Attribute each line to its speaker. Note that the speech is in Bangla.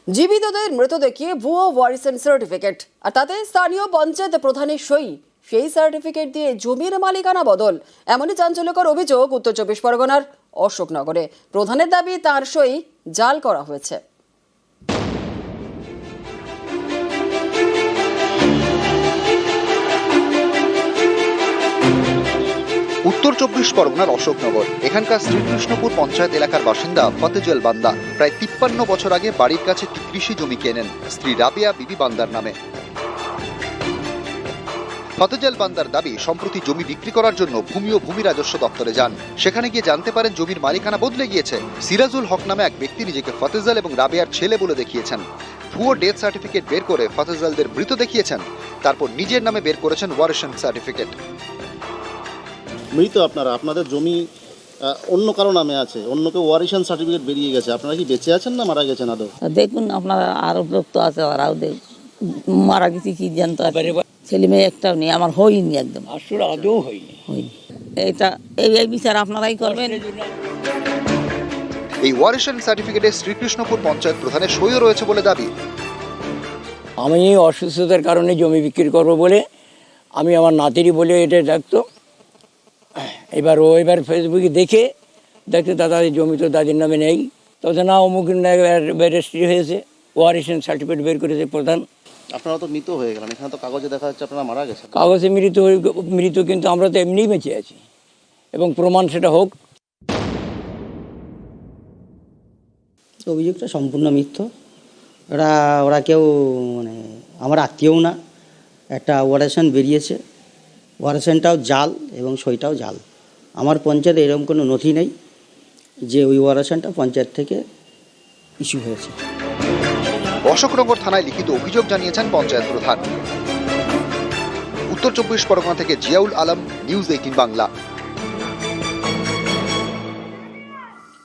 Speaker 1: জীবিতদের মৃত দেখিয়ে ভুয়ো ওয়ারিসন সার্টিফিকেট, আর তাতে স্থানীয় পঞ্চায়েত প্রধানের সই। সেই সার্টিফিকেট দিয়ে জমির মালিকানা বদল। এমনই চাঞ্চল্যকর অভিযোগ উত্তর 24 পরগনার অশোকনগরে। প্রধানের দাবি তার সই জাল করা হয়েছে।
Speaker 2: উত্তর 24 পরগনার অশোকনগর। এখানকার শ্রীকৃষ্ণপুর পঞ্চায়েত এলাকার বাসিন্দা ফতেজল বান্দা প্রায় 53 বছর আগে বাড়ির কাছে একটি কৃষি জমি কেনেন স্ত্রী রাবিয়া বিবি বান্দার নামে। ফতেজল বান্দার দাবি, সম্প্রতি জমি বিক্রি করার জন্য ভূমি ও ভূমি রাজস্ব দপ্তরে যান। সেখানে গিয়ে জানতে পারেন জমির মালিকানা বদলে গিয়েছে। সিরাজুল হক নামে এক ব্যক্তি নিজেকে ফতেজল এবং রাবিয়ার ছেলে বলে দেখিয়েছেন। ভুয়ো ডেথ সার্টিফিকেট বের করে ফতেজলদের মৃত দেখিয়েছেন। তারপর নিজের নামে বের করেছেন ওয়ারিশন সার্টিফিকেট।
Speaker 3: মৃত আপনাদের জমি অন্য কারো নামে আছে, অন্য কেউ ওয়ারিশন সার্টিফিকেট বেরিয়ে গেছে। আপনারা কি বেঁচে আছেন না মারা গেছেন? আদৌ
Speaker 4: দেখুন, আপনারা আরো লোক তো আছে, ওরাও মারা গেছে কি জানতো। ছেলে মেয়ে একটাও নেই, আমার হয়নি, একদম আসলে আদৌ হয়নি। এটা এই বিচার আপনারাই করবেন।
Speaker 2: এই ওয়ারিশন সার্টিফিকেটে শ্রীকৃষ্ণপুর পঞ্চায়েত প্রধানের সইও রয়েছে বলে দাবি।
Speaker 5: আমি অসুস্থতার কারণে জমি বিক্রি করবো বলে আমি আমার নাতিরই বলে এটা ডাকতো। এবার ফেসবুকে দেখতে দাদা এই জমি তো দাদির নামে নেই। তখন না অমুক রেজিস্ট্রি হয়েছে, ওয়ারিশন সার্টিফিকেট বের করেছে প্রধান।
Speaker 3: আপনারা তো মৃত হয়ে গেলেন, এখানে তো কাগজে দেখা যাচ্ছে আপনারা মারা গেছেন।
Speaker 5: কাগজে মৃত, কিন্তু আমরা তো এমনিই বেঁচে আছি এবং প্রমাণ সেটা হোক।
Speaker 6: অভিযোগটা সম্পূর্ণ মিথ্য। ওরা কেউ আমার আত্মীয়ও না। একটা ওয়ারেশন বেরিয়েছে, ওয়ারেশনটাও জাল এবং সইটাও জাল। আমার পঞ্চায়েতে এরকম কোনো নথি নেই যে ওই ওয়ারেশনটা পঞ্চায়েত থেকে ইস্যু হয়েছে।
Speaker 2: অশোকনগর থানায় লিখিত অভিযোগ জানিয়েছেন পঞ্চায়েত প্রধান। উত্তর 24 পরগনা থেকে জিয়াউল আলম, নিউজ 18 বাংলা।